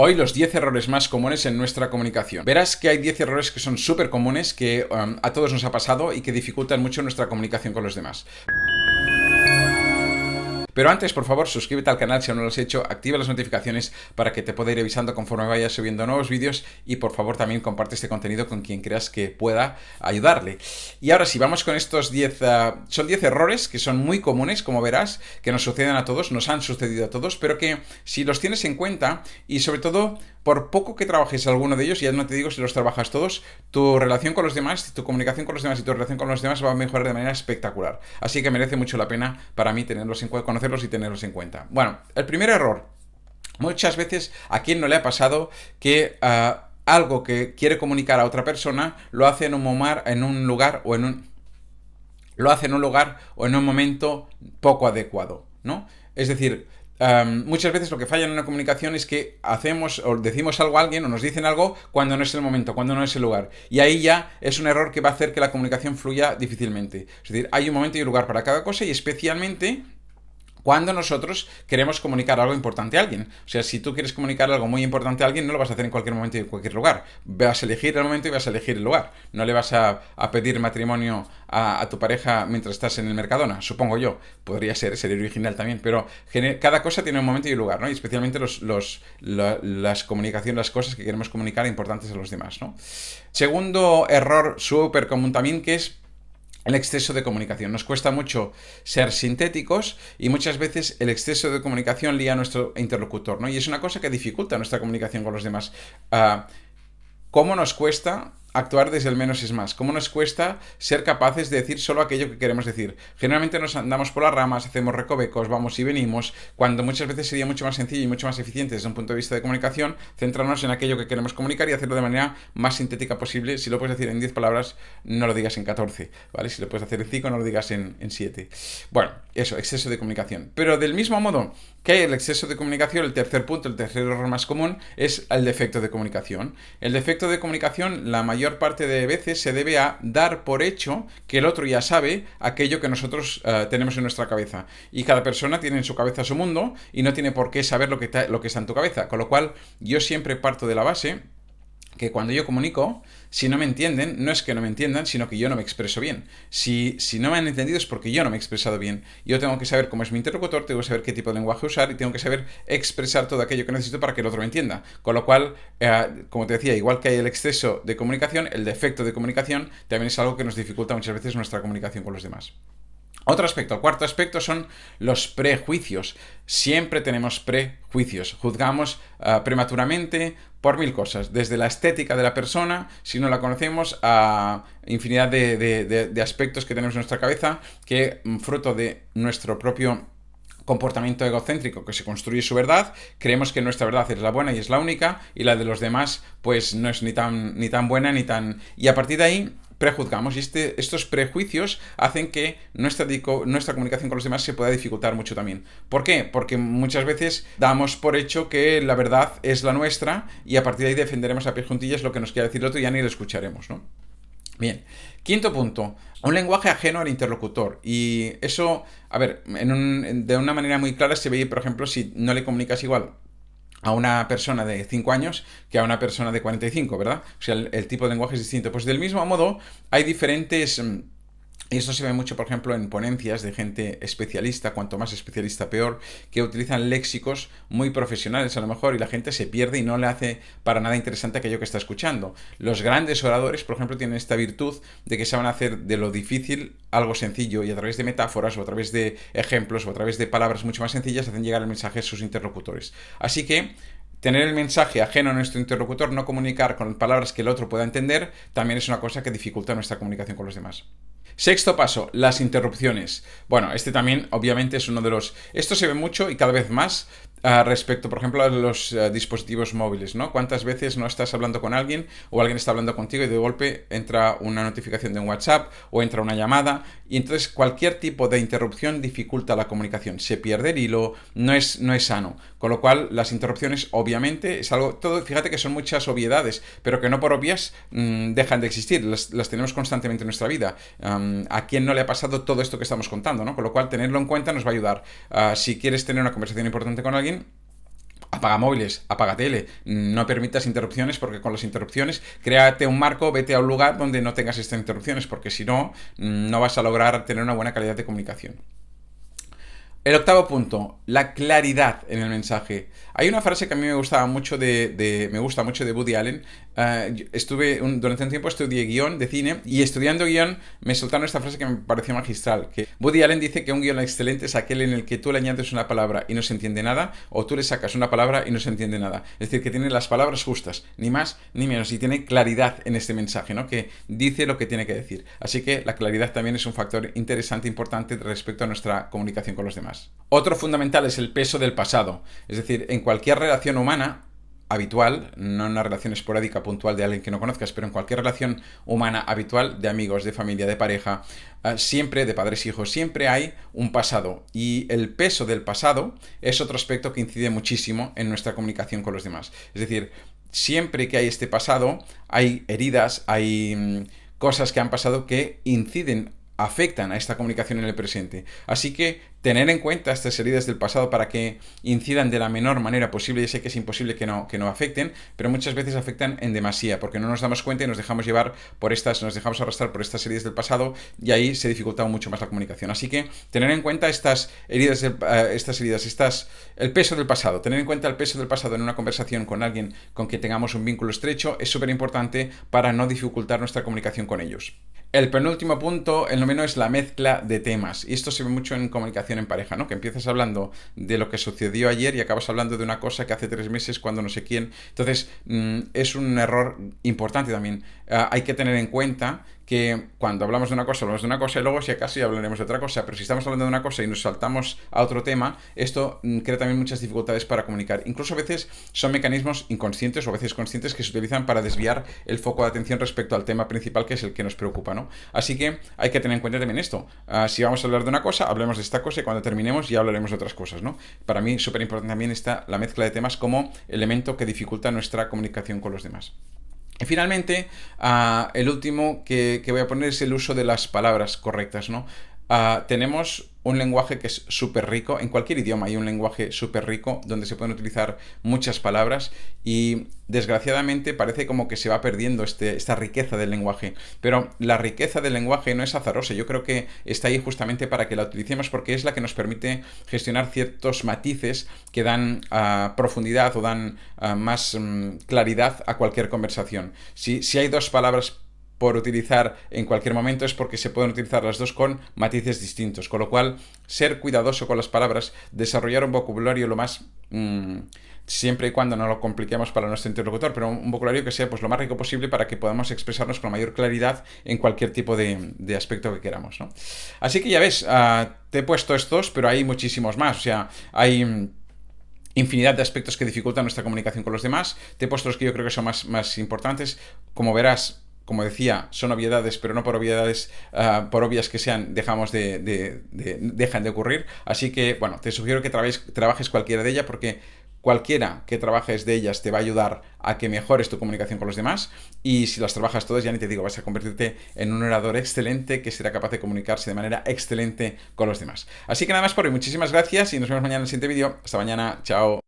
Hoy los 10 errores más comunes en nuestra comunicación. Verás que hay 10 errores que son súper comunes, que a todos nos ha pasado y que dificultan mucho nuestra comunicación con los demás. Pero antes, por favor, suscríbete al canal si aún no lo has hecho, activa las notificaciones para que te pueda ir avisando conforme vaya subiendo nuevos vídeos y por favor también comparte este contenido con quien creas que pueda ayudarle. Y ahora sí, vamos con estos 10, son 10 errores que son muy comunes, como verás, que nos suceden a todos, nos han sucedido a todos, pero que si los tienes en cuenta y sobre todo, por poco que trabajes alguno de ellos, ya no te digo si los trabajas todos, tu relación con los demás, tu comunicación con los demás y tu relación con los demás va a mejorar de manera espectacular. Así que merece mucho la pena para mí tenerlos en cuenta, conocerlos y tenerlos en cuenta. Bueno, el primer error. Muchas veces a quien no le ha pasado que algo que quiere comunicar a otra persona lo hace en un lugar o en un momento poco adecuado, ¿no? Es decir, muchas veces lo que falla en una comunicación es que hacemos o decimos algo a alguien o nos dicen algo cuando no es el momento, cuando no es el lugar. Y ahí ya es un error que va a hacer que la comunicación fluya difícilmente. Es decir, hay un momento y un lugar para cada cosa y especialmente cuando nosotros queremos comunicar algo importante a alguien. O sea, si tú quieres comunicar algo muy importante a alguien, no lo vas a hacer en cualquier momento y en cualquier lugar. Vas a elegir el momento y vas a elegir el lugar. No le vas a pedir matrimonio a tu pareja mientras estás en el Mercadona, supongo yo. Podría ser, sería original también, pero cada cosa tiene un momento y un lugar, ¿no? Y especialmente las comunicaciones, las cosas que queremos comunicar importantes a los demás, ¿no? Segundo error súper común también, que es el exceso de comunicación. Nos cuesta mucho ser sintéticos y muchas veces el exceso de comunicación lía a nuestro interlocutor, ¿no? Y es una cosa que dificulta nuestra comunicación con los demás. ¿Cómo nos cuesta actuar desde el menos es más? ¿Cómo nos cuesta ser capaces de decir solo aquello que queremos decir? Generalmente nos andamos por las ramas, hacemos recovecos, vamos y venimos, cuando muchas veces sería mucho más sencillo y mucho más eficiente desde un punto de vista de comunicación centrarnos en aquello que queremos comunicar y hacerlo de manera más sintética posible. Si lo puedes decir en 10 palabras, no lo digas en 14, ¿vale? Si lo puedes hacer en 5, no lo digas en 7. Bueno, eso, exceso de comunicación. Pero del mismo modo que hay el exceso de comunicación, el tercer punto, el tercer error más común es el defecto de comunicación. El defecto de comunicación, la mayor parte de veces se debe a dar por hecho que el otro ya sabe aquello que nosotros tenemos en nuestra cabeza. Y cada persona tiene en su cabeza su mundo y no tiene por qué saber lo que está en tu cabeza. Con lo cual, yo siempre parto de la base que cuando yo comunico, si no me entienden, no es que no me entiendan, sino que yo no me expreso bien. Si no me han entendido es porque yo no me he expresado bien. Yo tengo que saber cómo es mi interlocutor, tengo que saber qué tipo de lenguaje usar y tengo que saber expresar todo aquello que necesito para que el otro me entienda. Con lo cual, como te decía, igual que hay el exceso de comunicación, el defecto de comunicación también es algo que nos dificulta muchas veces nuestra comunicación con los demás. Otro aspecto, el cuarto aspecto son los prejuicios. Siempre tenemos prejuicios. Juzgamos prematuramente por mil cosas. Desde la estética de la persona, si no la conocemos, a infinidad de aspectos que tenemos en nuestra cabeza que, fruto de nuestro propio comportamiento egocéntrico que se construye su verdad, creemos que nuestra verdad es la buena y es la única, y la de los demás pues no es ni tan buena ni tan... Y a partir de ahí prejuzgamos y estos prejuicios hacen que nuestra comunicación con los demás se pueda dificultar mucho también. ¿Por qué? Porque muchas veces damos por hecho que la verdad es la nuestra y a partir de ahí defenderemos a pie juntillas lo que nos quiere decir el otro y ya ni lo escucharemos, ¿no? Bien, quinto punto, un lenguaje ajeno al interlocutor. Y eso, a ver, de una manera muy clara se ve, por ejemplo, si no le comunicas igual a una persona de 5 años que a una persona de 45, ¿verdad? O sea, el tipo de lenguaje es distinto. Pues del mismo modo, hay diferentes... Y esto se ve mucho, por ejemplo, en ponencias de gente especialista, cuanto más especialista peor, que utilizan léxicos muy profesionales a lo mejor y la gente se pierde y no le hace para nada interesante aquello que está escuchando. Los grandes oradores, por ejemplo, tienen esta virtud de que saben hacer de lo difícil algo sencillo y a través de metáforas o a través de ejemplos o a través de palabras mucho más sencillas hacen llegar el mensaje a sus interlocutores. Así que tener el mensaje ajeno a nuestro interlocutor, no comunicar con palabras que el otro pueda entender, también es una cosa que dificulta nuestra comunicación con los demás. Sexto paso, las interrupciones. Bueno, este también obviamente es uno de los... Esto se ve mucho y cada vez más respecto, por ejemplo, a los dispositivos móviles, ¿no? ¿Cuántas veces no estás hablando con alguien o alguien está hablando contigo y de golpe entra una notificación de un WhatsApp o entra una llamada y entonces cualquier tipo de interrupción dificulta la comunicación, se pierde el hilo, no es sano. Con lo cual, las interrupciones obviamente es algo, fíjate que son muchas obviedades, pero que no por obvias dejan de existir, las tenemos constantemente en nuestra vida. ¿A quién no le ha pasado todo esto que estamos contando, ¿no? Con lo cual, tenerlo en cuenta nos va a ayudar. Si quieres tener una conversación importante con alguien, Apaga móviles, apaga tele, no permitas interrupciones porque con las interrupciones créate un marco, vete a un lugar donde no tengas estas interrupciones porque si no, no vas a lograr tener una buena calidad de comunicación. El octavo punto, la claridad en el mensaje. Hay una frase que a mí me gustaba mucho me gusta mucho de Woody Allen. Durante un tiempo estudié guión de cine y estudiando guión me soltaron esta frase que me pareció magistral. Que Woody Allen dice que un guión excelente es aquel en el que tú le añades una palabra y no se entiende nada, o tú le sacas una palabra y no se entiende nada. Es decir, que tiene las palabras justas, ni más ni menos, y tiene claridad en este mensaje, ¿no? Que dice lo que tiene que decir. Así que la claridad también es un factor interesante, importante respecto a nuestra comunicación con los demás. Otro fundamental es el peso del pasado. Es decir, en cualquier relación humana habitual, no en una relación esporádica puntual de alguien que no conozcas, pero en cualquier relación humana habitual, de amigos, de familia, de pareja, siempre, de padres e hijos, siempre hay un pasado. Y el peso del pasado es otro aspecto que incide muchísimo en nuestra comunicación con los demás. Es decir, siempre que hay este pasado, hay heridas, hay cosas que han pasado que inciden, afectan a esta comunicación en el presente. Así que tener en cuenta estas heridas del pasado para que incidan de la menor manera posible. Ya sé que es imposible que no afecten, pero muchas veces afectan en demasía, porque no nos damos cuenta y nos dejamos llevar nos dejamos arrastrar por estas heridas del pasado y ahí se dificulta mucho más la comunicación. Así que tener en cuenta estas heridas, el peso del pasado, tener en cuenta el peso del pasado en una conversación con alguien con quien tengamos un vínculo estrecho es súper importante para no dificultar nuestra comunicación con ellos. El penúltimo punto, el noveno, es la mezcla de temas. Y esto se ve mucho en comunicación en pareja, ¿no? Que empiezas hablando de lo que sucedió ayer y acabas hablando de una cosa que hace 3 meses cuando no sé quién. Entonces, es un error importante también. Hay que tener en cuenta que cuando hablamos de una cosa y luego si acaso ya hablaremos de otra cosa, pero si estamos hablando de una cosa y nos saltamos a otro tema, esto crea también muchas dificultades para comunicar. Incluso a veces son mecanismos inconscientes o a veces conscientes que se utilizan para desviar el foco de atención respecto al tema principal, que es el que nos preocupa, ¿no? Así que hay que tener en cuenta también esto. Si vamos a hablar de una cosa, hablemos de esta cosa y cuando terminemos ya hablaremos de otras cosas, ¿no? Para mí súper importante también está la mezcla de temas como elemento que dificulta nuestra comunicación con los demás. Y finalmente, el último que voy a poner es el uso de las palabras correctas, ¿no? Tenemos un lenguaje que es súper rico, en cualquier idioma hay un lenguaje súper rico donde se pueden utilizar muchas palabras y desgraciadamente parece como que se va perdiendo esta riqueza del lenguaje, pero la riqueza del lenguaje no es azarosa, yo creo que está ahí justamente para que la utilicemos porque es la que nos permite gestionar ciertos matices que dan profundidad o dan más claridad a cualquier conversación. Si hay dos palabras por utilizar en cualquier momento es porque se pueden utilizar las dos con matices distintos, con lo cual ser cuidadoso con las palabras, desarrollar un vocabulario lo más siempre y cuando no lo compliquemos para nuestro interlocutor, pero un vocabulario que sea pues lo más rico posible para que podamos expresarnos con mayor claridad en cualquier tipo de aspecto que queramos, ¿no? Así que ya ves, te he puesto estos, pero hay muchísimos más, o sea, hay infinidad de aspectos que dificultan nuestra comunicación con los demás. Te he puesto los que yo creo que son más importantes. Como verás, como decía, son obviedades, pero no por obviedades, por obvias que sean, dejan de ocurrir. Así que, bueno, te sugiero que trabajes cualquiera de ellas porque cualquiera que trabajes de ellas te va a ayudar a que mejores tu comunicación con los demás y si las trabajas todas, ya ni te digo, vas a convertirte en un orador excelente que será capaz de comunicarse de manera excelente con los demás. Así que nada más por hoy, muchísimas gracias y nos vemos mañana en el siguiente vídeo. Hasta mañana, chao.